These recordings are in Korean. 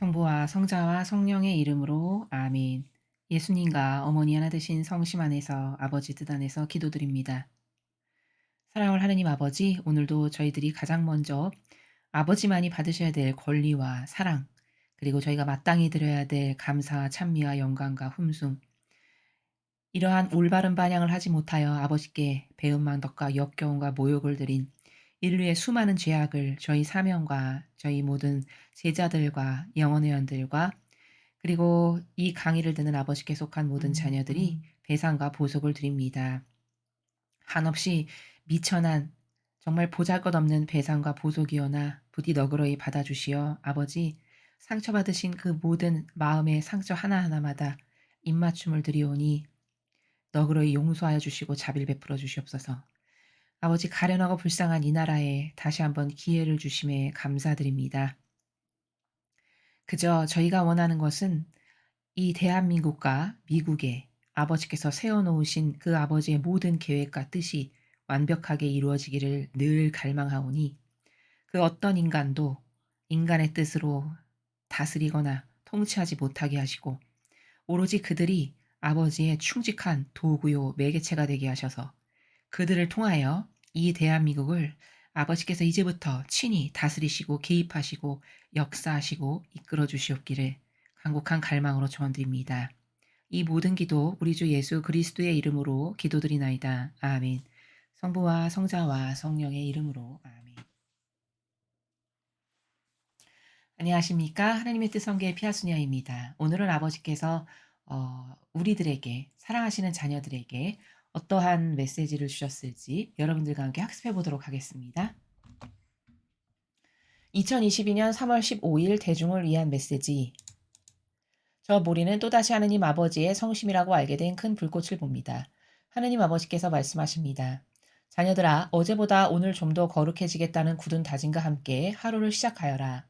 성부와 성자와 성령의 이름으로 아멘. 예수님과 어머니 하나 되신 성심 안에서 아버지 뜻 안에서 기도드립니다. 사랑을 하느님 아버지, 오늘도 저희들이 가장 먼저 아버지만이 받으셔야 될 권리와 사랑, 그리고 저희가 마땅히 드려야 될 감사와 찬미와 영광과 흠숭, 이러한 올바른 반향을 하지 못하여 아버지께 배은망덕과 역겨움과 모욕을 드린 인류의 수많은 죄악을 저희 사명과 저희 모든 제자들과 영혼의 연들과 그리고 이 강의를 듣는 아버지께 속한 모든 자녀들이 배상과 보속을 드립니다. 한없이 미천한 정말 보잘것없는 배상과 보속이오나 부디 너그러이 받아주시어 아버지 상처받으신 그 모든 마음의 상처 하나하나마다 입맞춤을 드리오니 너그러이 용서하여 주시고 자비를 베풀어 주시옵소서. 아버지 가련하고 불쌍한 이 나라에 다시 한번 기회를 주심에 감사드립니다. 그저 저희가 원하는 것은 이 대한민국과 미국에 아버지께서 세워놓으신 그 아버지의 모든 계획과 뜻이 완벽하게 이루어지기를 늘 갈망하오니 그 어떤 인간도 인간의 뜻으로 다스리거나 통치하지 못하게 하시고 오로지 그들이 아버지의 충직한 도구요 매개체가 되게 하셔서 그들을 통하여 이 대한민국을 아버지께서 이제부터 친히 다스리시고 개입하시고 역사하시고 이끌어 주시옵기를 간곡한 갈망으로 축원드립니다. 이 모든 기도 우리 주 예수 그리스도의 이름으로 기도드리나이다. 아멘. 성부와 성자와 성령의 이름으로 아멘. 안녕하십니까? 하나님의 뜻 성계의 피아수녀입니다. 오늘은 아버지께서 우리들에게 사랑하시는 자녀들에게 어떠한 메시지를 주셨을지 여러분들과 함께 학습해 보도록 하겠습니다. 2022년 3월 15일 대중을 위한 메시지. 저 모리는 또다시 하느님 아버지의 성심이라고 알게 된 큰 불꽃을 봅니다. 하느님 아버지께서 말씀하십니다. 자녀들아, 어제보다 오늘 좀 더 거룩해지겠다는 굳은 다짐과 함께 하루를 시작하여라.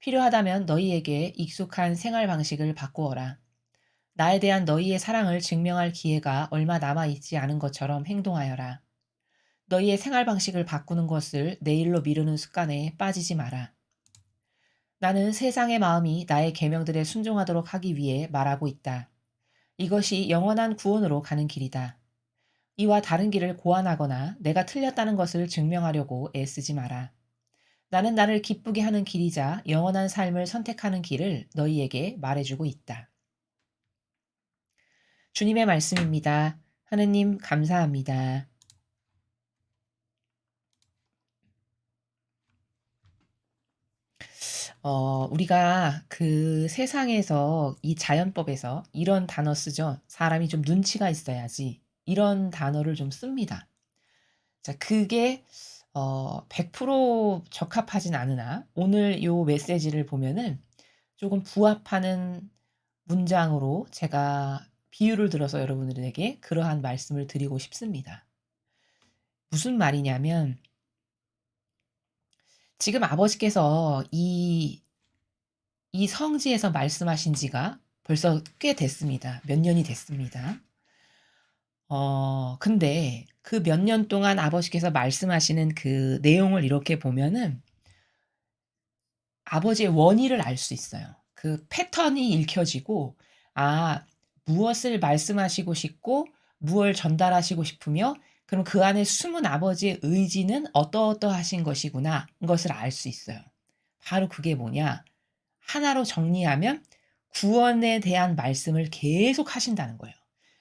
필요하다면 너희에게 익숙한 생활 방식을 바꾸어라. 나에 대한 너희의 사랑을 증명할 기회가 얼마 남아있지 않은 것처럼 행동하여라. 너희의 생활 방식을 바꾸는 것을 내일로 미루는 습관에 빠지지 마라. 나는 세상의 마음이 나의 계명들에 순종하도록 하기 위해 말하고 있다. 이것이 영원한 구원으로 가는 길이다. 이와 다른 길을 고안하거나 내가 틀렸다는 것을 증명하려고 애쓰지 마라. 나는 나를 기쁘게 하는 길이자 영원한 삶을 선택하는 길을 너희에게 말해주고 있다. 주님의 말씀입니다. 하느님 감사합니다. 우리가 그 세상에서 이 자연법에서 이런 단어 쓰죠. 사람이 좀 눈치가 있어야지. 이런 단어를 좀 씁니다. 자, 그게 100% 적합하진 않으나 오늘 요 메시지를 보면은 조금 부합하는 문장으로 제가 비유를 들어서 여러분들에게 그러한 말씀을 드리고 싶습니다. 무슨 말이냐면 지금 아버지께서 이 성지에서 말씀하신 지가 벌써 꽤 됐습니다. 몇 년이 됐습니다. 근데 그 몇 년 동안 아버지께서 말씀하시는 그 내용을 이렇게 보면은 아버지의 원의를 알 수 있어요. 그 패턴이 읽혀지고 무엇을 말씀하시고 싶고 무엇을 전달하시고 싶으며 그럼 그 안에 숨은 아버지의 의지는 어떠어떠하신 것이구나 것을 알 수 있어요. 바로 그게 뭐냐? 하나로 정리하면 구원에 대한 말씀을 계속 하신다는 거예요.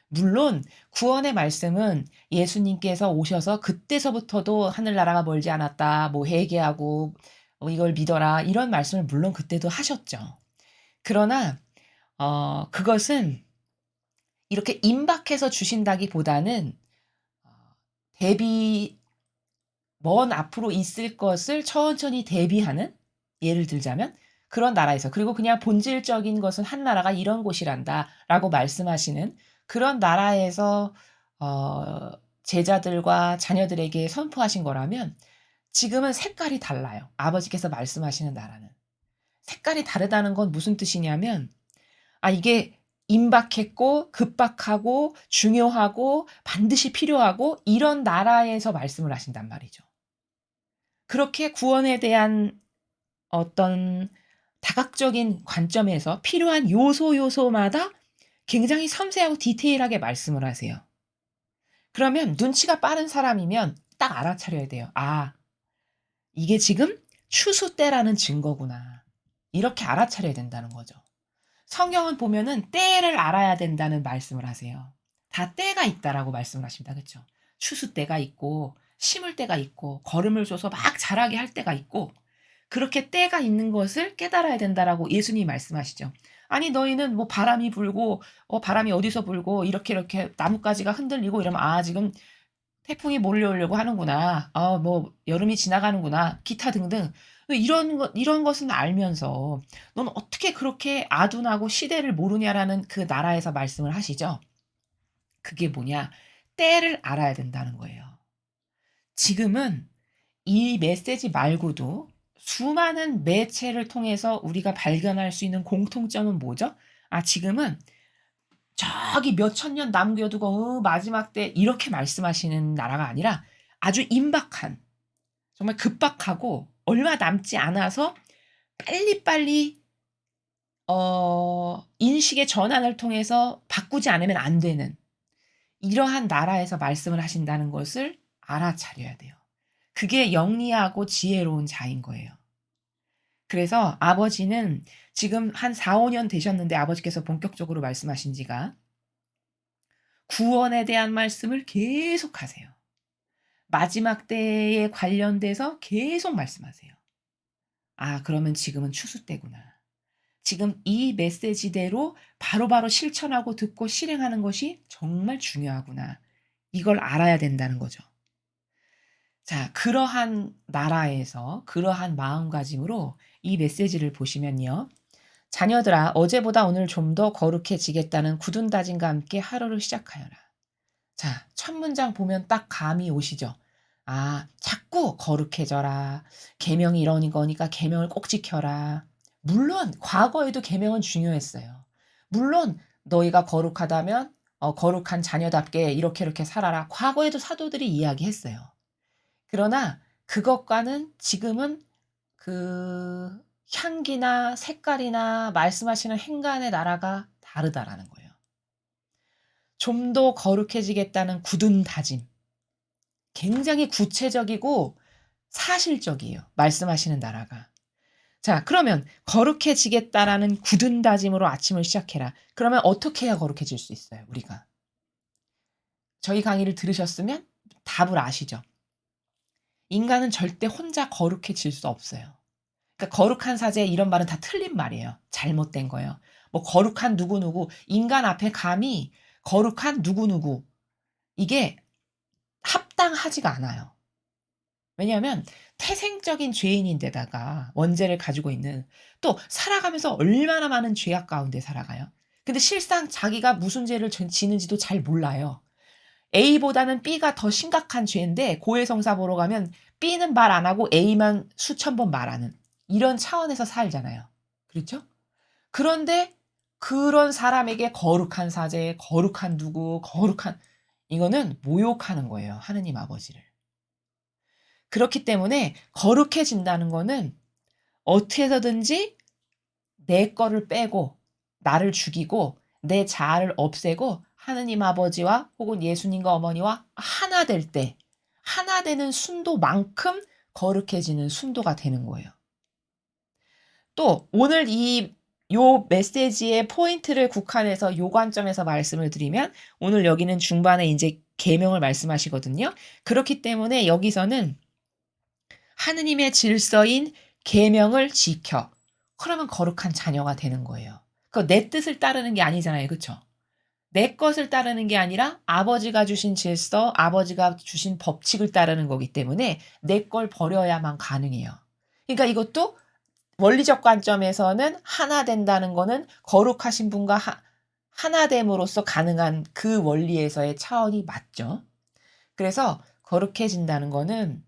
물론 구원의 말씀은 예수님께서 오셔서 그때서부터도 하늘나라가 멀지 않았다. 뭐 회개하고 이걸 믿어라. 이런 말씀을 물론 그때도 하셨죠. 그러나 그것은 이렇게 임박해서 주신다기보다는 어 대비 먼 앞으로 있을 것을 천천히 대비하는 예를 들자면 그런 나라에서 그리고 그냥 본질적인 것은 한 나라가 이런 곳이란다라고 말씀하시는 그런 나라에서 제자들과 자녀들에게 선포하신 거라면 지금은 색깔이 달라요. 아버지께서 말씀하시는 나라는. 색깔이 다르다는 건 무슨 뜻이냐면 이게 임박했고 급박하고 중요하고 반드시 필요하고 이런 나라에서 말씀을 하신단 말이죠. 그렇게 구원에 대한 어떤 다각적인 관점에서 필요한 요소마다 굉장히 섬세하고 디테일하게 말씀을 하세요. 그러면 눈치가 빠른 사람이면 딱 알아차려야 돼요. '아 이게 지금 추수 때라는 증거구나.' 이렇게 알아차려야 된다는 거죠. 성경은 보면은 때를 알아야 된다는 말씀을 하세요. 다 때가 있다라고 말씀을 하십니다. 그쵸? 추수 때가 있고 심을 때가 있고 거름을 줘서 막 자라게 할 때가 있고 그렇게 때가 있는 것을 깨달아야 된다라고 예수님이 말씀하시죠. 아니 너희는 뭐 바람이 불고 바람이 어디서 불고 이렇게 나뭇가지가 흔들리고 이러면 '아 지금 태풍이 몰려오려고 하는구나. 뭐 여름이 지나가는구나.' 기타 등등. 이런 것은 알면서 "넌 어떻게 그렇게 아둔하고 시대를 모르냐."라는 그 나라에서 말씀을 하시죠. 그게 뭐냐? 때를 알아야 된다는 거예요. 지금은 이 메시지 말고도 수많은 매체를 통해서 우리가 발견할 수 있는 공통점은 뭐죠? 지금은 저기 몇 천 년 남겨두고 마지막 때 이렇게 말씀하시는 나라가 아니라 아주 임박한 정말 급박하고 얼마 남지 않아서 빨리빨리 인식의 전환을 통해서 바꾸지 않으면 안 되는 이러한 나라에서 말씀을 하신다는 것을 알아차려야 돼요. 그게 영리하고 지혜로운 자인 거예요. 그래서 아버지는 지금 한 4-5년 되셨는데 아버지께서 본격적으로 말씀하신 지가 구원에 대한 말씀을 계속하세요. 마지막 때에 관련돼서 계속 말씀하세요. 그러면 지금은 추수 때구나. 지금 이 메시지대로 바로바로 실천하고 듣고 실행하는 것이 정말 중요하구나. 이걸 알아야 된다는 거죠. 자, 그러한 나라에서 그러한 마음가짐으로 이 메시지를 보시면요. 자녀들아, 어제보다 오늘 좀 더 거룩해지겠다는 굳은 다짐과 함께 하루를 시작하여라. 자, 첫 문장 보면 딱 감이 오시죠? 자꾸 거룩해져라. 계명이 이런 거니까 계명을 꼭 지켜라. 물론 과거에도 계명은 중요했어요. 물론 너희가 거룩하다면 거룩한 자녀답게 이렇게 살아라. 과거에도 사도들이 이야기했어요. 그러나 그것과는 지금은 그 향기나 색깔이나 말씀하시는 행간의 나라가 다르다라는 거예요. 좀 더 거룩해지겠다는 굳은 다짐. 굉장히 구체적이고 사실적이에요, 말씀하시는 나라가. 자, 그러면 "거룩해지겠다."라는 굳은 다짐으로 아침을 시작해라. 그러면 어떻게 해야 거룩해질 수 있어요, 우리가? 저희 강의를 들으셨으면 답을 아시죠? 인간은 절대 혼자 거룩해질 수 없어요. 그러니까 거룩한 사제 이런 말은 다 틀린 말이에요. 잘못된 거예요. 뭐 거룩한 누구누구, 인간 앞에 감히 거룩한 누구누구 이게 합당하지가 않아요. 왜냐하면 태생적인 죄인인데다가 원죄를 가지고 있는 또 살아가면서 얼마나 많은 죄악 가운데 살아가요. 근데 실상 자기가 무슨 죄를 지는지도 잘 몰라요. A보다는 B가 더 심각한 죄인데 고해성사 보러 가면 B는 말 안 하고 A만 수천 번 말하는 이런 차원에서 살잖아요. 그렇죠? 그런데 그런 사람에게 거룩한 사제, 거룩한 누구, 거룩한 이거는 모욕하는 거예요, 하느님 아버지를. 그렇기 때문에 거룩해진다는 거는 어떻게 해서든지 내 거를 빼고 나를 죽이고 내 자아를 없애고 하느님 아버지와 혹은 예수님과 어머니와 하나 될 때 하나 되는 순도만큼 거룩해지는 순도가 되는 거예요. 또 오늘 요 메시지의 포인트를 국한해서 요 관점에서 말씀을 드리면 오늘 여기는 중반에 인제 계명을 말씀하시거든요. 그렇기 때문에 여기서는 하느님의 질서인 계명을 지켜. 그러면 거룩한 자녀가 되는 거예요. 내 뜻을 따르는 게 아니잖아요. 그쵸? 내 것을 따르는 게 아니라 아버지가 주신 질서, 아버지가 주신 법칙을 따르는 거기 때문에 내 걸 버려야만 가능해요. 그러니까 이것도 원리적 관점에서는 하나 된다는 거는 거룩하신 분과 하나 됨으로써 가능한 그 원리에서의 차원이 맞죠. 그래서 거룩해진다는 거는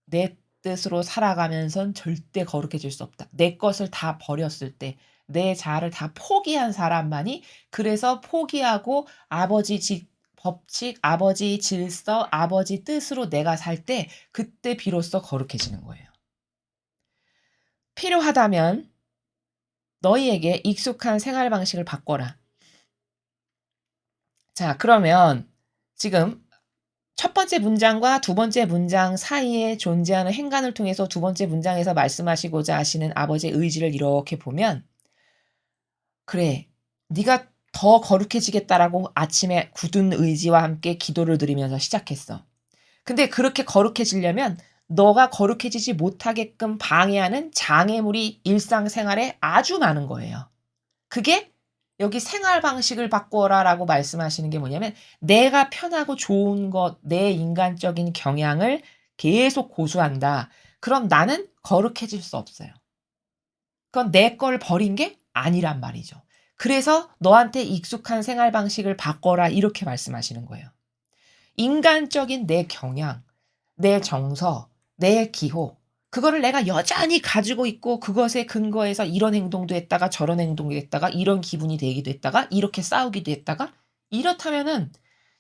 내 뜻으로 살아가면선 절대 거룩해질 수 없다. 내 것을 다 버렸을 때 내 자아를 다 포기한 사람만이 그래서 포기하고 아버지 법칙, 아버지 질서, 아버지 뜻으로 내가 살 때 그때 비로소 거룩해지는 거예요. 필요하다면 너희에게 익숙한 생활 방식을 바꿔라. 자, 그러면 지금 첫 번째 문장과 두 번째 문장 사이에 존재하는 행간을 통해서 두 번째 문장에서 말씀하시고자 하시는 아버지의 의지를 이렇게 보면, 그래, 네가 더 거룩해지겠다라고 아침에 굳은 의지와 함께 기도를 드리면서 시작했어. 근데 그렇게 거룩해지려면 너가 거룩해지지 못하게끔 방해하는 장애물이 일상생활에 아주 많은 거예요. 그게 여기 "생활 방식을 바꿔라."라고 말씀하시는 게 뭐냐면, 내가 편하고 좋은 것, 내 인간적인 경향을 계속 고수한다. 그럼 나는 거룩해질 수 없어요. 그건 내 걸 버린 게 아니란 말이죠. 그래서 "너한테 익숙한 생활 방식을 바꿔라." 이렇게 말씀하시는 거예요. 인간적인 내 경향, 내 정서, 내 기호, 그거를 내가 여전히 가지고 있고 그것에 근거해서 이런 행동도 했다가 저런 행동도 했다가 이런 기분이 되기도 했다가 이렇게 싸우기도 했다가, 이렇다면은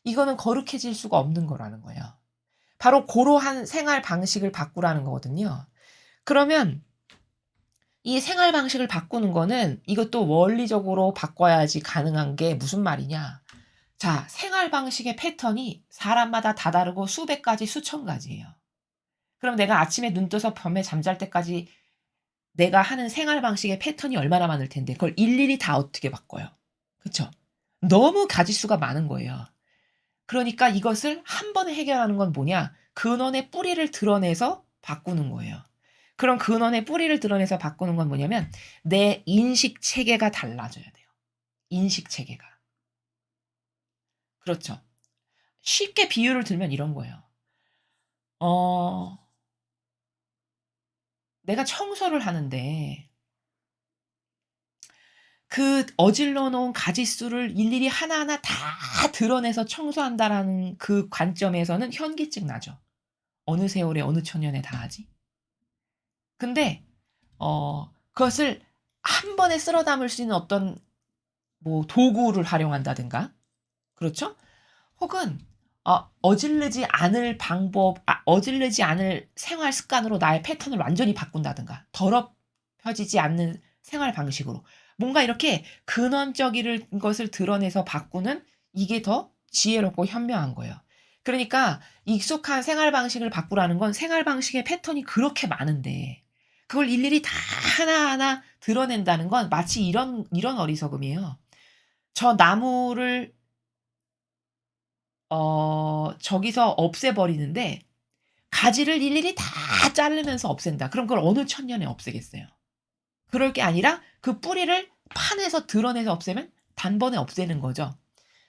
이거는 거룩해질 수가 없는 거라는 거예요. 바로 고러한 생활 방식을 바꾸라는 거거든요. 그러면 이 생활 방식을 바꾸는 거는 이것도 원리적으로 바꿔야지 가능한 게 무슨 말이냐. 자, 생활 방식의 패턴이 사람마다 다 다르고 수백 가지, 수천 가지예요. 그럼 내가 아침에 눈 떠서 밤에 잠잘 때까지 내가 하는 생활 방식의 패턴이 얼마나 많을 텐데 그걸 일일이 다 어떻게 바꿔요. 그쵸? 너무 가짓수가 많은 거예요. 그러니까 이것을 한 번에 해결하는 건 뭐냐? 근원의 뿌리를 드러내서 바꾸는 거예요. 그럼 근원의 뿌리를 드러내서 바꾸는 건 뭐냐면 내 인식 체계가 달라져야 돼요. 인식 체계가. 그렇죠. 쉽게 비유를 들면 이런 거예요. 어 내가 청소를 하는데 그 어질러 놓은 가짓수를 일일이 하나하나 다 드러내서 청소한다라는 그 관점에서는 현기증 나죠. '어느 세월에 어느 천년에 다 하지?' 근데 그것을 한 번에 쓸어 담을 수 있는 어떤 뭐 도구를 활용한다든가, 그렇죠? 혹은 어지르지 않을 방법, 어지르지 않을 생활 습관으로 나의 패턴을 완전히 바꾼다든가, 더럽혀지지 않는 생활 방식으로 뭔가 이렇게 근원적인 것을 드러내서 바꾸는, 이게 더 지혜롭고 현명한 거예요. 그러니까 익숙한 생활 방식을 바꾸라는 건 생활 방식의 패턴이 그렇게 많은데 그걸 일일이 다 하나하나 드러낸다는 건 마치 이런 어리석음이에요. 저 나무를 저기서 없애버리는데 가지를 일일이 다 자르면서 없앤다. 그럼 그걸 어느 천년에 없애겠어요. 그럴 게 아니라 그 뿌리를 파내서 드러내서 없애면 단번에 없애는 거죠.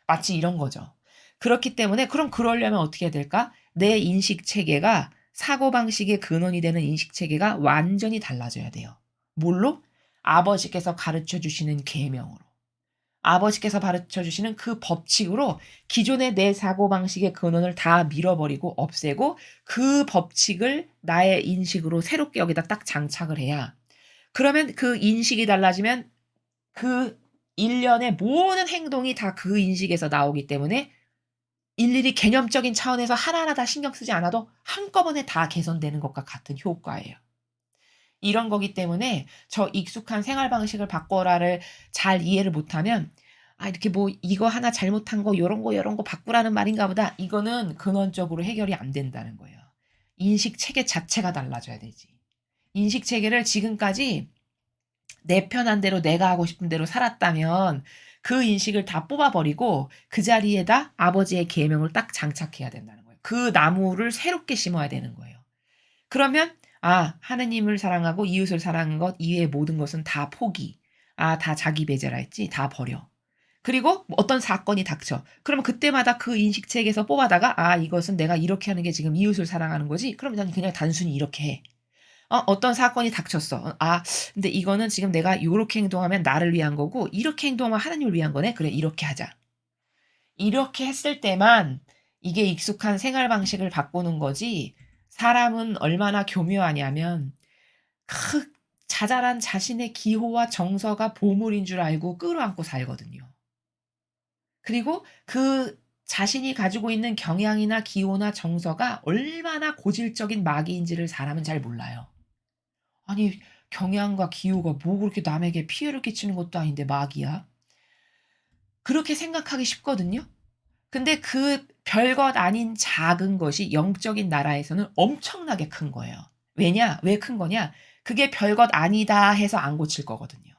마치 이런 거죠. 그렇기 때문에 그럼 그러려면 어떻게 해야 될까? 내 인식 체계가, 사고방식의 근원이 되는 인식 체계가 완전히 달라져야 돼요. 뭘로? 아버지께서 가르쳐 주시는 계명으로. 아버지께서 가르쳐 주시는 그 법칙으로 기존의 내 사고방식의 근원을 다 밀어버리고 없애고 그 법칙을 나의 인식으로 새롭게 여기다 딱 장착을 해야, 그러면 그 인식이 달라지면 그 일련의 모든 행동이 다 그 인식에서 나오기 때문에 일일이 개념적인 차원에서 하나하나 다 신경 쓰지 않아도 한꺼번에 다 개선되는 것과 같은 효과예요. 이런 거기 때문에 저 익숙한 생활 방식을 바꿔라를 잘 이해를 못하면 이렇게 뭐 '이거 하나 잘못한 거 요런 거 바꾸라는 말인가 보다.' 이거는 근원적으로 해결이 안 된다는 거예요. 인식 체계 자체가 달라져야 되지. 인식 체계를 지금까지 내 편한 대로 내가 하고 싶은 대로 살았다면 그 인식을 다 뽑아 버리고 그 자리에다 아버지의 계명을 딱 장착해야 된다는 거예요. 그 나무를 새롭게 심어야 되는 거예요. 그러면 하느님을 사랑하고 이웃을 사랑하는 것 이외의 모든 것은 다 포기. 다 자기 배제라 했지. 다 버려. 그리고 뭐 어떤 사건이 닥쳐. 그러면 그때마다 그 인식책에서 뽑아다가 이것은 내가 이렇게 하는 게 지금 이웃을 사랑하는 거지. 그럼 난 그냥 단순히 이렇게 해. 어떤 사건이 닥쳤어. 근데 이거는 지금 내가 요렇게 행동하면 나를 위한 거고 이렇게 행동하면 하나님을 위한 거네. 그래 이렇게 하자. 이렇게 했을 때만 이게 익숙한 생활 방식을 바꾸는 거지, 사람은 얼마나 교묘하냐면 그 자잘한 자신의 기호와 정서가 보물인 줄 알고 끌어안고 살거든요. 그리고 그 자신이 가지고 있는 경향이나 기호나 정서가 얼마나 고질적인 마귀인지를 사람은 잘 몰라요. 아니 경향과 기호가 뭐 그렇게 남에게 피해를 끼치는 것도 아닌데 막이야. 그렇게 생각하기 쉽거든요. 근데 그 별것 아닌 작은 것이 영적인 나라에서는 엄청나게 큰 거예요. 왜냐? 왜 큰 거냐? 그게 별것 아니다 해서 안 고칠 거거든요.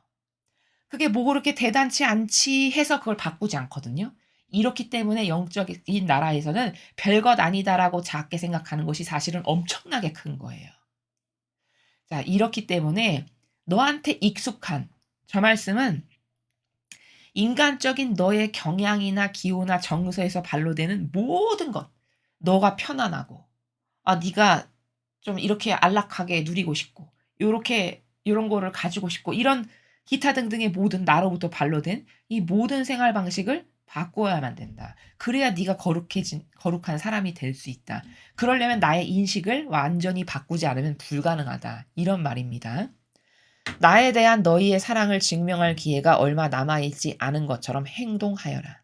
그게 뭐 그렇게 대단치 않지 해서 그걸 바꾸지 않거든요. 이렇기 때문에 영적인 나라에서는 별것 아니다라고 작게 생각하는 것이 사실은 엄청나게 큰 거예요. 자, 이렇기 때문에 너한테 익숙한 저 말씀은 인간적인 너의 경향이나 기호나 정서에서 반로되는 모든 것, 너가 편안하고 네가 좀 이렇게 안락하게 누리고 싶고 요렇게 요런 거를 가지고 싶고 이런 기타 등등의 모든 나로부터 반로된 이 모든 생활 방식을 바꿔야만 된다. 그래야 네가 거룩한 사람이 될 수 있다. 그러려면 나의 인식을 완전히 바꾸지 않으면 불가능하다. 이런 말입니다. 나에 대한 너희의 사랑을 증명할 기회가 얼마 남아 있지 않은 것처럼 행동하여라.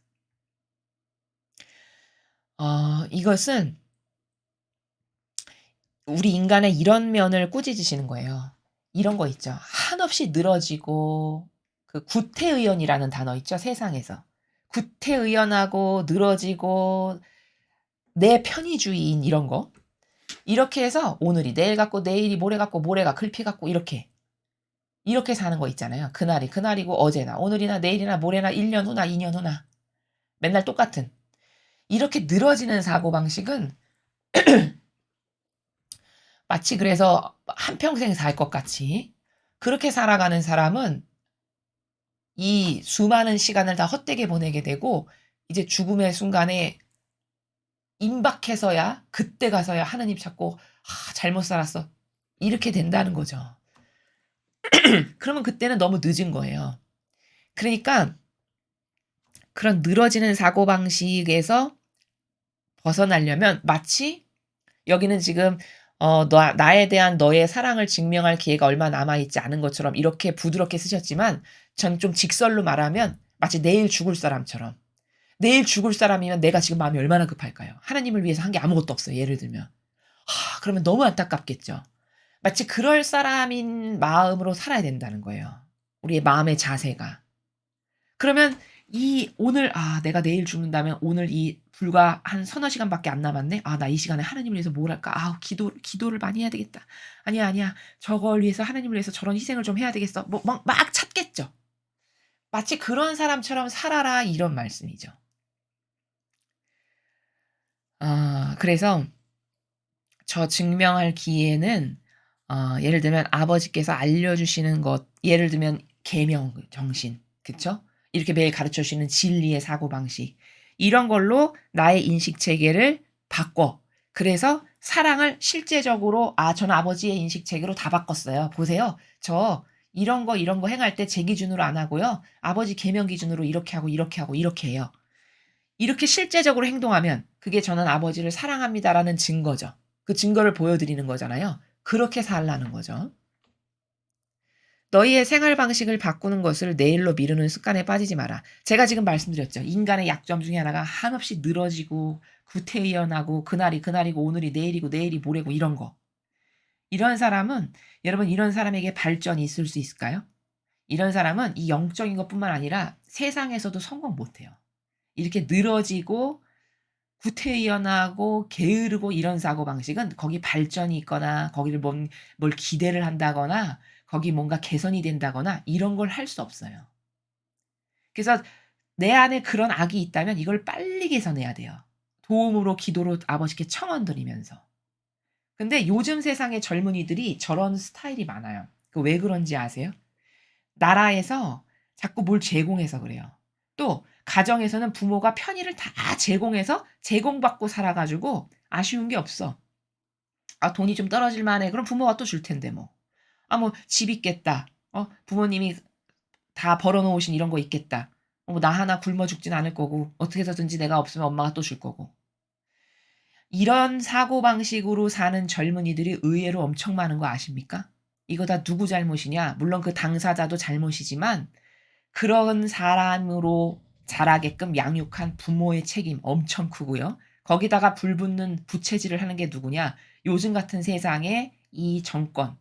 이것은 우리 인간의 이런 면을 꾸짖으시는 거예요. 이런 거 있죠. 한없이 늘어지고 그 구태의연이라는 단어 있죠, 세상에서. 구태의연하고 늘어지고 내 편의주의인 이런 거. 이렇게 해서 오늘이 내일 같고 내일이 모레 같고 모레가 글피 같고 이렇게 사는 거 있잖아요. 그날이 그날이고 어제나 오늘이나 내일이나 모레나 1년 후나 2년 후나 맨날 똑같은 이렇게 늘어지는 사고방식은 마치 그래서 한평생 살 것 같이 그렇게 살아가는 사람은 이 수많은 시간을 다 헛되게 보내게 되고 이제 죽음의 순간에 임박해서야 그때 가서야 하느님 찾고 잘못 살았어. 이렇게 된다는 거죠. 그러면 그때는 너무 늦은 거예요. 그러니까 그런 늘어지는 사고방식에서 벗어나려면 마치 여기는 지금 나에 대한 너의 사랑을 증명할 기회가 얼마 남아있지 않은 것처럼 이렇게 부드럽게 쓰셨지만 전 좀 직설로 말하면 마치 내일 죽을 사람처럼 내일 죽을 사람이면 내가 지금 마음이 얼마나 급할까요? 하나님을 위해서 한 게 아무것도 없어요. 예를 들면. 그러면 너무 안타깝겠죠. 마치 그럴 사람인 마음으로 살아야 된다는 거예요. 우리의 마음의 자세가. 그러면 이 오늘 내가 내일 죽는다면 오늘 이 불과 한 서너 시간밖에 안 남았네. 나 이 시간에 하나님을 위해서 뭘 할까? 기도를 많이 해야 되겠다. 아니야, 아니야. 저걸 위해서 하나님을 위해서 저런 희생을 좀 해야 되겠어. 뭐 막 찾겠죠. 마치 그런 사람처럼 살아라 이런 말씀이죠. 그래서 저 증명할 기회는 예를 들면 아버지께서 알려주시는 것, 예를 들면 계명 정신, 그쵸? 이렇게 매일 가르쳐 주시는 진리의 사고방식 이런 걸로 나의 인식 체계를 바꿔. 그래서 사랑을 실제적으로 저는 아버지의 인식 체계로 다 바꿨어요. 보세요. 저 이런 거 행할 때 제 기준으로 안 하고요. 아버지 계명 기준으로 이렇게 하고 이렇게 하고 이렇게 해요. 이렇게 실제적으로 행동하면 그게 저는 아버지를 사랑합니다라는 증거죠. 그 증거를 보여드리는 거잖아요. 그렇게 살라는 거죠. 너희의 생활 방식을 바꾸는 것을 내일로 미루는 습관에 빠지지 마라. 제가 지금 말씀드렸죠. 인간의 약점 중에 하나가 한없이 늘어지고 구태의연하고 그날이 그날이고 오늘이 내일이고 내일이 모레고 이런 거. 이런 사람은 여러분 이런 사람에게 발전이 있을 수 있을까요? 이런 사람은 이 영적인 것뿐만 아니라 세상에서도 성공 못해요. 이렇게 늘어지고 구태의연하고 게으르고 이런 사고방식은 거기 발전이 있거나 거기를 뭘 기대를 한다거나 거기 뭔가 개선이 된다거나 이런 걸 할 수 없어요. 그래서 내 안에 그런 악이 있다면 이걸 빨리 개선해야 돼요. 도움으로 기도로 아버지께 청원드리면서. 근데 요즘 세상의 젊은이들이 저런 스타일이 많아요. 그 왜 그런지 아세요? 나라에서 자꾸 뭘 제공해서 그래요. 또 가정에서는 부모가 편의를 다 제공해서 제공받고 살아 가지고 아쉬운 게 없어. 돈이 좀 떨어질 만해. 그럼 부모가 또 줄 텐데 뭐. 뭐 집 있겠다. 부모님이 다 벌어 놓으신 이런 거 있겠다. 뭐 나 하나 굶어 죽진 않을 거고 어떻게 해서든지 내가 없으면 엄마가 또 줄 거고. 이런 사고방식으로 사는 젊은이들이 의외로 엄청 많은 거 아십니까? 이거 다 누구 잘못이냐? 물론 그 당사자도 잘못이지만 그런 사람으로 자라게끔 양육한 부모의 책임 엄청 크고요. 거기다가 불붙는 부채질을 하는 게 누구냐? 요즘 같은 세상에 이 정권,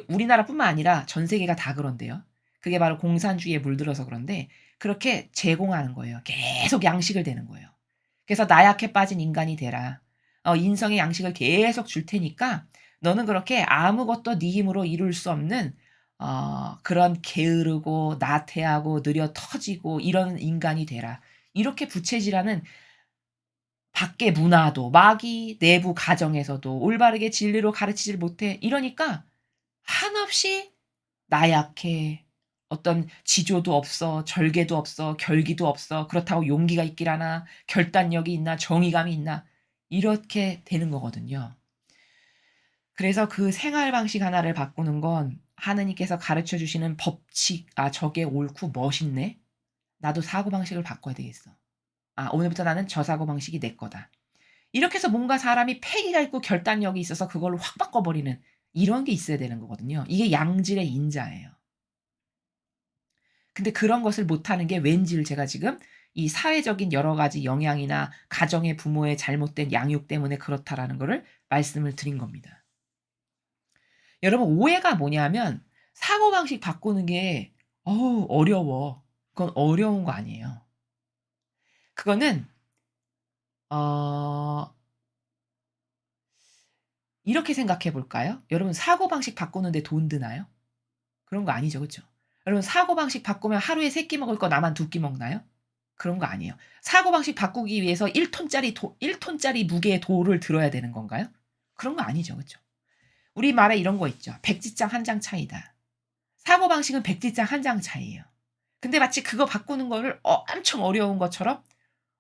우리나라뿐만 아니라 전 세계가 다 그런데요. 그게 바로 공산주의에 물들어서 그런데 그렇게 제공하는 거예요. 계속 양식을 대는 거예요. 그래서 나약해 빠진 인간이 되라. 인성의 양식을 계속 줄 테니까 너는 그렇게 아무것도 네 힘으로 이룰 수 없는 그런 게으르고 나태하고 느려 터지고 이런 인간이 되라. 이렇게 부채질하는 밖의 문화도 마귀 내부 가정에서도 올바르게 진리로 가르치질 못해. 이러니까 한없이 나약해. 어떤 지조도 없어. 절개도 없어. 결기도 없어. 그렇다고 용기가 있길 하나. 결단력이 있나. 정의감이 있나. 이렇게 되는 거거든요. 그래서 그 생활 방식 하나를 바꾸는 건 하느님께서 가르쳐 주시는 법칙 '아 저게 옳고 멋있네. 나도 사고방식을 바꿔야 되겠어. 아 오늘부터 나는 저 사고방식이 내 거다.' 이렇게 해서 뭔가 사람이 패기가 있고 결단력이 있어서 그걸로 확 바꿔 버리는 이런 게 있어야 되는 거거든요. 이게 양질의 인자예요. 근데 그런 것을 못하는 게 왠지를 제가 지금 이 사회적인 여러 가지 영향이나 가정의 부모의 잘못된 양육 때문에 그렇다라는 거를 말씀을 드린 겁니다. 여러분 오해가 뭐냐면 사고방식 바꾸는 게 어우 어려워. 그건 어려운 거 아니에요. 그거는 어 이렇게 생각해 볼까요? 여러분 사고방식 바꾸는데 돈 드나요? 그런 거 아니죠. 그쵸? 여러분 사고방식 바꾸면 하루에 3끼 먹을 거 나만 2끼 먹나요? 그런 거 아니에요. 사고방식 바꾸기 위해서 1 톤짜리 무게의 돌을 들어야 되는 건가요? 그런 거 아니죠. 그쵸? 우리말에 이런 거 있죠. 백지장 한 장 차이다. 사고방식은 백지장 한 장 차이예요. 근데 마치 그거 바꾸는 거를 엄청 어려운 것처럼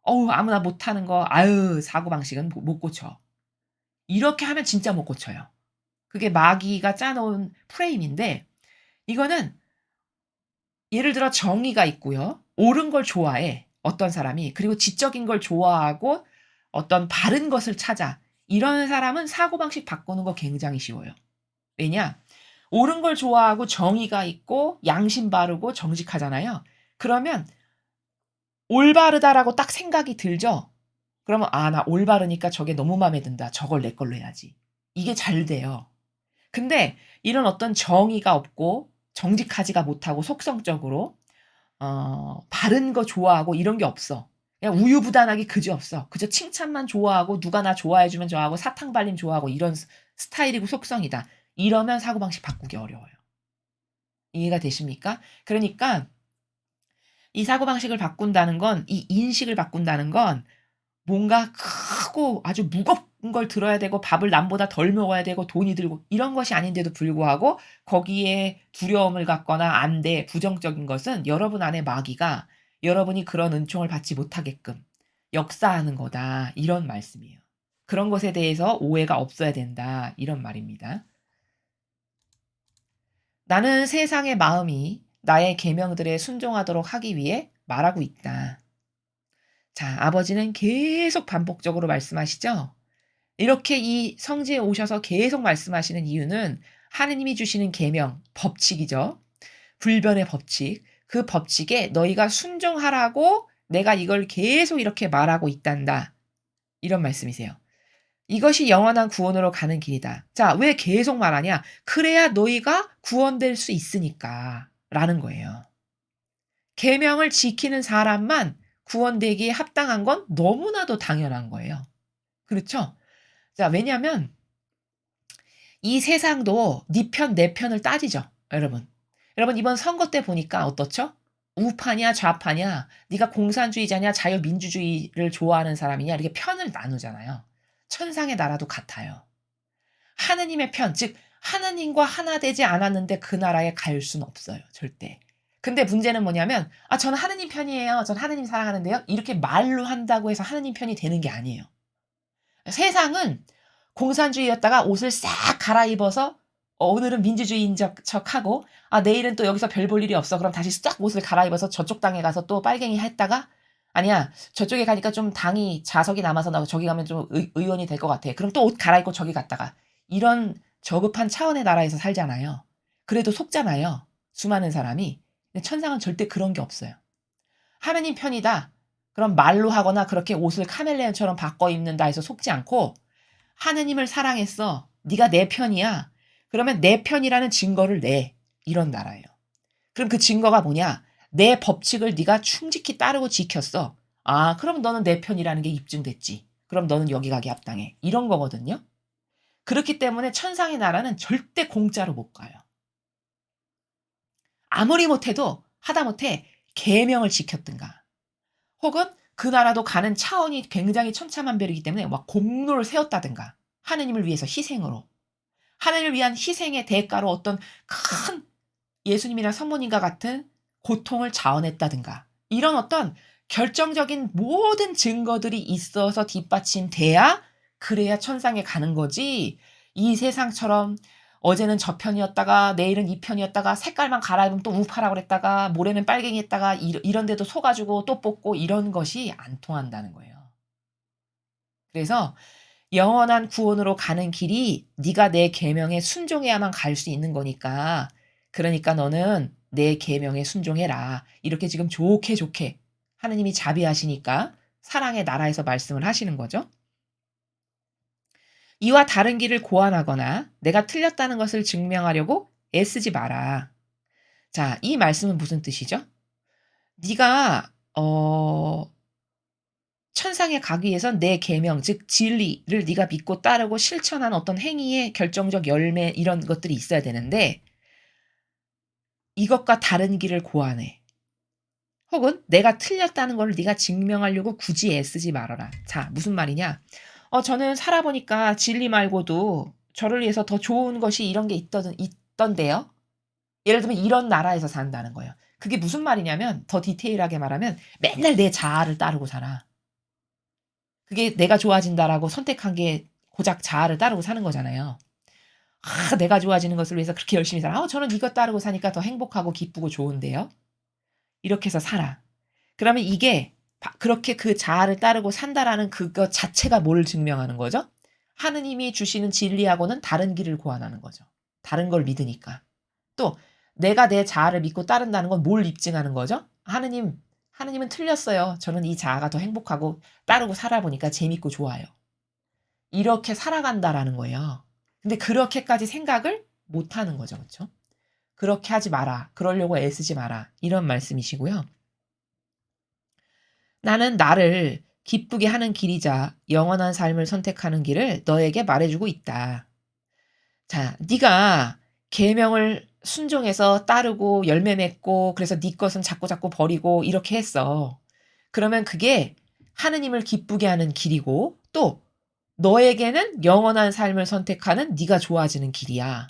어우 아무나 못하는 거 아유 사고방식은 못 고쳐. 이렇게 하면 진짜 못 고쳐요. 그게 마귀가 짜 놓은 프레임인데 이거는 예를 들어 정의가 있고요. 옳은 걸 좋아해, 어떤 사람이. 그리고 지적인 걸 좋아하고 어떤 바른 것을 찾아. 이런 사람은 사고방식 바꾸는 거 굉장히 쉬워요. 왜냐? 옳은 걸 좋아하고 정의가 있고 양심 바르고 정직하잖아요. 그러면 '올바르다.'라고 딱 생각이 들죠? 그러면 '아 나 올바르니까 저게 너무 마음에 든다. 저걸 내 걸로 해야지.' 이게 잘 돼요. 근데 이런 어떤 정의가 없고 정직하지가 못하고 속성적으로 바른 거 좋아하고 이런 게 없어. 그냥 우유부단하게 그지없어. 그저 칭찬만 좋아하고 누가 나 좋아해 주면 좋아하고 사탕 발림 좋아하고 이런 스타일이고 속성이다. 이러면 사고방식 바꾸기 어려워요. 이해가 되십니까? 그러니까 이 사고방식을 바꾼다는 건 이 인식을 바꾼다는 건 뭔가 크고 아주 무겁은 걸 들어야 되고 밥을 남보다 덜 먹어야 되고 돈이 들고 이런 것이 아닌데도 불구하고 거기에 두려움을 갖거나 안돼 부정적인 것은 여러분 안에 마귀가 여러분이 그런 은총을 받지 못하게끔 역사하는 거다. 이런 말씀이에요. 그런 것에 대해서 오해가 없어야 된다. 이런 말입니다. 나는 세상의 마음이 나의 계명들에 순종하도록 하기 위해 말하고 있다. 자, 아버지는 계속 반복적으로 말씀하시죠? 이렇게 이 성지에 오셔서 계속 말씀하시는 이유는 하느님이 주시는 계명, 법칙이죠. 불변의 법칙. 그 법칙에 너희가 순종하라고 내가 이걸 계속 이렇게 말하고 있단다. 이런 말씀이세요. 이것이 영원한 구원으로 가는 길이다. 자, 왜 계속 말하냐? 그래야 너희가 구원될 수 있으니까. 라는 거예요. 계명을 지키는 사람만 구원되기에 합당한 건 너무나도 당연한 거예요. 그렇죠? 자, 왜냐하면 이 세상도 네 편, 내 편을 따지죠, 여러분. 여러분 이번 선거 때 보니까 어떻죠? 우파냐 좌파냐, 네가 공산주의자냐 자유민주주의를 좋아하는 사람이냐 이렇게 편을 나누잖아요. 천상의 나라도 같아요. 하느님의 편, 즉 하나님과 하나 되지 않았는데 그 나라에 갈 수는 없어요, 절대. 근데 문제는 뭐냐면 "아 저는 하느님 편이에요. 전 하느님 사랑하는데요." 이렇게 말로 한다고 해서 하느님 편이 되는 게 아니에요. 세상은 공산주의였다가 옷을 싹 갈아입어서 오늘은 민주주의인 척하고 내일은 또 여기서 별 볼 일이 없어. 그럼 다시 싹 옷을 갈아입어서 저쪽 당에 가서 또 빨갱이 했다가 아니야. 저쪽에 가니까 좀 당이 자석이 남아서 나 저기 가면 좀 의원이 될 것 같아. 그럼 또 옷 갈아입고 저기 갔다가 이런 저급한 차원의 나라에서 살잖아요. 그래도 속잖아요. 수많은 사람이. 근데 천상은 절대 그런 게 없어요. 하느님 편이다. 그럼 말로 하거나 그렇게 옷을 카멜레온처럼 바꿔 입는다 해서 속지 않고 하느님을 사랑했어. 네가 내 편이야. 그러면 내 편이라는 증거를 내. 이런 나라예요. 그럼 그 증거가 뭐냐? 내 법칙을 네가 충직히 따르고 지켰어. 아, 그럼 너는 내 편이라는 게 입증됐지. 그럼 너는 여기 가기 합당해. 이런 거거든요. 그렇기 때문에 천상의 나라는 절대 공짜로 못 가요. 아무리 못해도 하다못해 계명을 지켰든가 혹은 그 나라도 가는 차원이 굉장히 천차만별이기 때문에 막 공로를 세웠다든가 하느님을 위해서 희생으로 하나님을 위한 희생의 대가로 어떤 큰 예수님이나 성모님과 같은 고통을 자원했다든가 이런 어떤 결정적인 모든 증거들이 있어서 뒷받침돼야 그래야 천상에 가는 거지. 이 세상처럼 어제는 저 편이었다가 내일은 이 편이었다가 색깔만 갈아입으면 또 우파라고 그랬다가 모레는 빨갱이 했다가 이런 데도 속아주고 또 뽑고 이런 것이 안 통한다는 거예요. 그래서 영원한 구원으로 가는 길이 네가 내 계명에 순종해야만 갈 수 있는 거니까 그러니까 너는 내 계명에 순종해라. 이렇게 지금 좋게 좋게 하느님이 자비하시니까 사랑의 나라에서 말씀을 하시는 거죠. 이와 다른 길을 고안하거나 내가 틀렸다는 것을 증명하려고 애쓰지 마라. 자, 이 말씀은 무슨 뜻이죠? 네가 천상에 가기 위해선 내 계명 즉 진리를 네가 믿고 따르고 실천한 어떤 행위의 결정적 열매 이런 것들이 있어야 되는데 이것과 다른 길을 고안해. 혹은 내가 틀렸다는 걸 네가 증명하려고 굳이 애쓰지 말아라. 자, 무슨 말이냐? 저는 살아보니까 진리 말고도 저를 위해서 더 좋은 것이 이런 게 있던데요. 예를 들면 이런 나라에서 산다는 거예요. 그게 무슨 말이냐면 더 디테일하게 말하면 맨날 내 자아를 따르고 살아. 그게 내가 좋아진다라고 선택한 게 고작 자아를 따르고 사는 거잖아요. 아, 내가 좋아지는 것을 위해서 그렇게 열심히 살아. 저는 이것 따르고 사니까 더 행복하고 기쁘고 좋은데요. 이렇게 해서 살아. 그러면 이게 그렇게 그 자아를 따르고 산다라는 그것 자체가 뭘 증명하는 거죠? 하느님이 주시는 진리하고는 다른 길을 고안하는 거죠. 다른 걸 믿으니까. 또 내가 내 자아를 믿고 따른다는 건 뭘 입증하는 거죠? 하느님은 틀렸어요. 저는 이 자아가 더 행복하고 따르고 살아보니까 재밌고 좋아요. 이렇게 살아간다라는 거예요. 근데 그렇게까지 생각을 못 하는 거죠. 그렇죠? 그렇게 하지 마라. 그러려고 애쓰지 마라. 이런 말씀이시고요. 나는 나를 기쁘게 하는 길이자 영원한 삶을 선택하는 길을 너에게 말해주고 있다. 자, 네가 계명을 순종해서 따르고 열매 맺고 그래서 네 것은 자꾸자꾸 버리고 이렇게 했어. 그러면 그게 하느님을 기쁘게 하는 길이고 또 너에게는 영원한 삶을 선택하는 네가 좋아지는 길이야.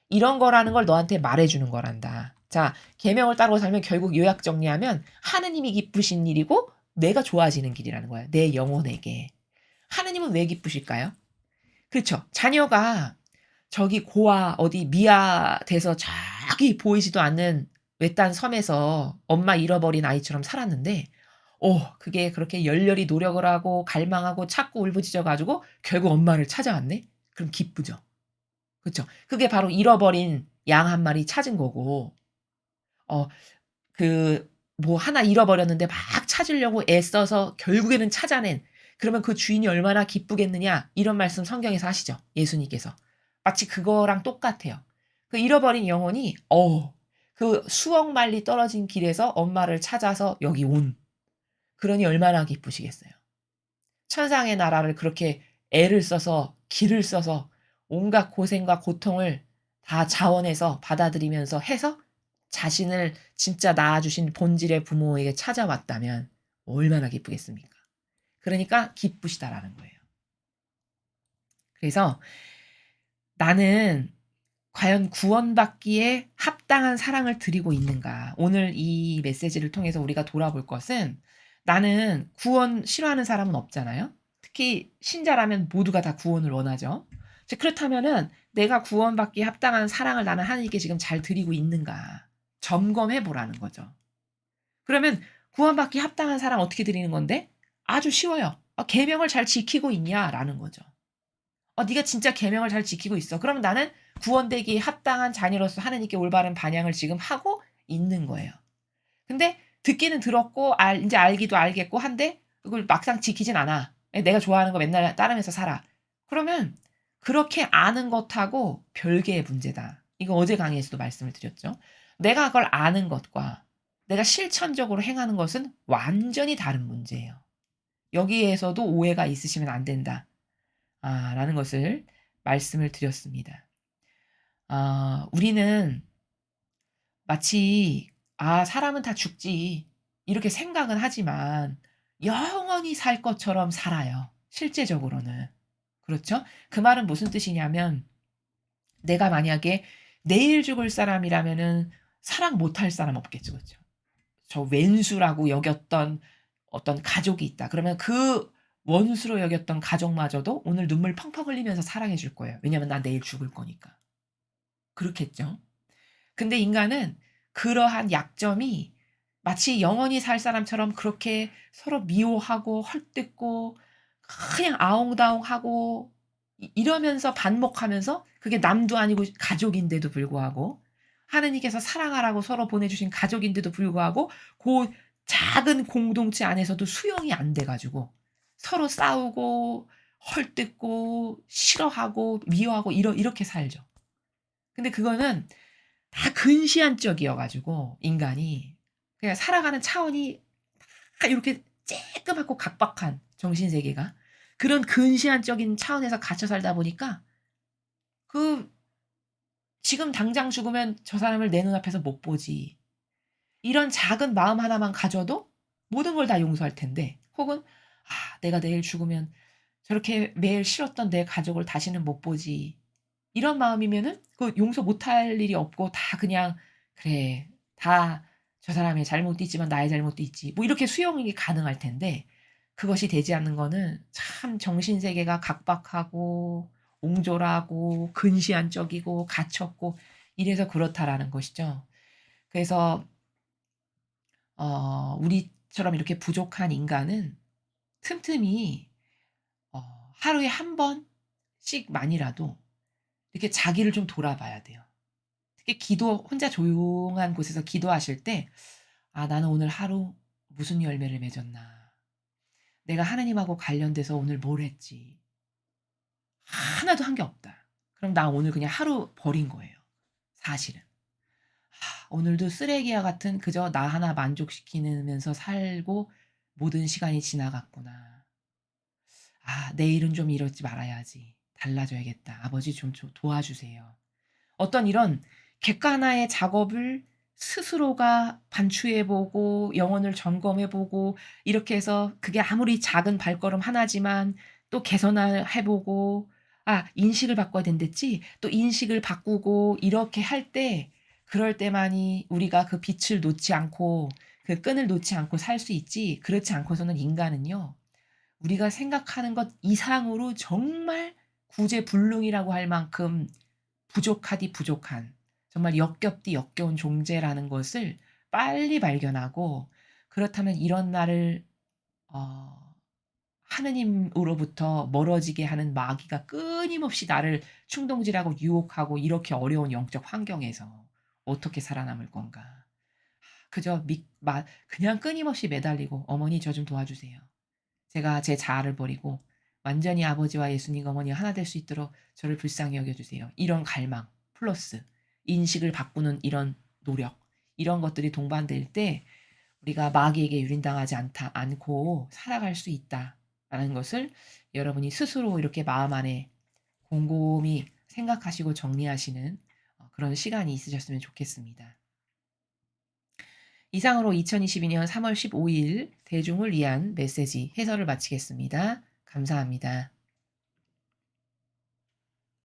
이런 거라는 걸 너한테 말해주는 거란다. 자, 계명을 따르고 살면 결국 요약 정리하면 하느님이 기쁘신 일이고 내가 좋아지는 길이라는 거야. 내 영혼에게. 하느님은 왜 기쁘실까요? 그렇죠. 자녀가 저기 고아 어디 미아 돼서 저기 보이지도 않는 외딴 섬에서 엄마 잃어버린 아이처럼 살았는데 그게 그렇게 열렬히 노력을 하고 갈망하고 찾고 울부짖어 가지고 결국 엄마를 찾아왔네? 그럼 기쁘죠. 그쵸. 그게 바로 잃어버린 양 한 마리 찾은 거고 어 그 뭐 하나 잃어버렸는데 막 찾으려고 애써서 결국에는 찾아낸 그러면 그 주인이 얼마나 기쁘겠느냐 이런 말씀 성경에서 하시죠. 예수님께서. 마치 그거랑 똑같아요. 그 잃어버린 영혼이 그 수억 마일리 떨어진 길에서 엄마를 찾아서 여기 온 그러니 얼마나 기쁘시겠어요. 천상의 나라를 그렇게 애를 써서 길을 써서 온갖 고생과 고통을 다 자원해서 받아들이면서 해서 자신을 진짜 낳아주신 본질의 부모에게 찾아왔다면 얼마나 기쁘겠습니까? 그러니까 기쁘시다라는 거예요. 그래서 나는 과연 구원받기에 합당한 사랑을 드리고 있는가? 오늘 이 메시지를 통해서 우리가 돌아볼 것은 나는 구원 싫어하는 사람은 없잖아요. 특히 신자라면 모두가 다 구원을 원하죠. 그렇다면은 내가 구원받기에 합당한 사랑을 나는 하나님께 지금 잘 드리고 있는가? 점검해 보라는 거죠. 그러면 구원받기 합당한 사랑 어떻게 드리는 건데? 아주 쉬워요. 계명을 잘 지키고 있냐라는 거죠. 네가 진짜 계명을 잘 지키고 있어. 그러면 나는 구원되기에 합당한 자녀로서 하나님께 올바른 반영을 지금 하고 있는 거예요. 근데 듣기는 들었고 인제 알기도 알겠고 한데 그걸 막상 지키진 않아. 내가 좋아하는 거 맨날 따르면서 살아. 그러면 그렇게 아는 것하고 별개의 문제다. 이거 어제 강의에서도 말씀을 드렸죠. 내가 그걸 아는 것과 내가 실천적으로 행하는 것은 완전히 다른 문제예요. 여기에서도 오해가 있으시면 안 된다. 라는 것을 말씀을 드렸습니다. 우리는 마치 '아 사람은 다 죽지.' 이렇게 생각은 하지만 영원히 살 것처럼 살아요, 실제적으로는. 그렇죠? 그 말은 무슨 뜻이냐면 내가 만약에 내일 죽을 사람이라면은 사랑 못할 사람 없겠죠. 그렇죠? 저 왼수라고 여겼던 어떤 가족이 있다. 그러면 그 원수로 여겼던 가족마저도 오늘 눈물 펑펑 흘리면서 사랑해 줄 거예요. 왜냐하면 난 내일 죽을 거니까. 그렇겠죠? 근데 인간은 그러한 약점이 마치 영원히 살 사람처럼 그렇게 서로 미워하고 헐뜯고 그냥 아웅다웅하고 이러면서 반목하면서 그게 남도 아니고 가족인데도 불구하고 하느님께서 사랑하라고 서로 보내주신 가족인데도 불구하고 그 작은 공동체 안에서도 수용이 안 돼 가지고 서로 싸우고 헐뜯고 싫어하고 미워하고 이렇게 살죠. 근데 그거는 다 근시안적이어 가지고 인간이 그냥 살아가는 차원이 다 요렇게 쬐끄맣고 각박한 정신 세계가 그런 근시안적인 차원에서 갇혀 살다 보니까 그 지금 당장 죽으면 저 사람을 내 눈앞에서 못 보지. 이런 작은 마음 하나만 가져도 모든 걸 다 용서할 텐데 혹은 '내가 내일 죽으면 저렇게 매일 싫었던 내 가족을 다시는 못 보지.' 이런 마음이면은 그 용서 못할 일이 없고 다 그냥 '그래. 다 저 사람의 잘못도 있지만 나의 잘못도 있지.' 뭐 이렇게 수용이 가능할 텐데 그것이 되지 않는 거는 참 정신 세계가 각박하고 옹졸하고 근시안적이고 갇혔고 이래서 그렇다라는 것이죠. 그래서 우리처럼 이렇게 부족한 인간은 틈틈이 하루에 한 번씩만이라도 이렇게 자기를 좀 돌아봐야 돼요. 특히 기도 혼자 조용한 곳에서 기도하실 때 '아 나는 오늘 하루 무슨 열매를 맺었나. 내가 하느님하고 관련돼서 오늘 뭘 했지. 하나도 한 게 없다.' 그럼 나 오늘 그냥 하루 버린 거예요 사실은. 오늘도 쓰레기와 같은 그저 나 하나 만족시키면서 살고 모든 시간이 지나갔구나. 내일은 좀 이러지 말아야지. 달라져야겠다. 아버지 좀 도와주세요. 어떤 이런 객관화의 작업을 스스로가 반추해 보고 영혼을 점검해 보고 이렇게 해서 그게 아무리 작은 발걸음 하나지만 또 개선해 보고 '인식을 바꿔야 된댔지.' 또 인식을 바꾸고 이렇게 할 때 그럴 때만이 우리가 그 빛을 놓지 않고 그 끈을 놓지 않고 살 수 있지 그렇지 않고서는 인간은요. 우리가 생각하는 것 이상으로 정말 구제불능이라고 할 만큼 부족하디 부족한 정말 역겹디 역겨운 존재라는 것을 빨리 발견하고 그렇다면 이런 나를 어 하느님으로부터 멀어지게 하는 마귀가 끊임없이 나를 충동질하고 유혹하고 이렇게 어려운 영적 환경에서 어떻게 살아남을 건가. 그저 그냥 끊임없이 매달리고 "어머니 저 좀 도와주세요. 제가 제 자아를 버리고 완전히 아버지와 예수님 어머니가 하나 될 수 있도록 저를 불쌍히 여겨 주세요." 이런 갈망 플러스 인식을 바꾸는 이런 노력 이런 것들이 동반될 때 우리가 마귀에게 유린당하지 않고 살아갈 수 있다라는 것을 여러분이 스스로 이렇게 마음 안에 곰곰이 생각하시고 정리하시는 그런 시간이 있으셨으면 좋겠습니다. 이상으로 2022년 3월 15일 대중을 위한 메시지 해설을 마치겠습니다. 감사합니다.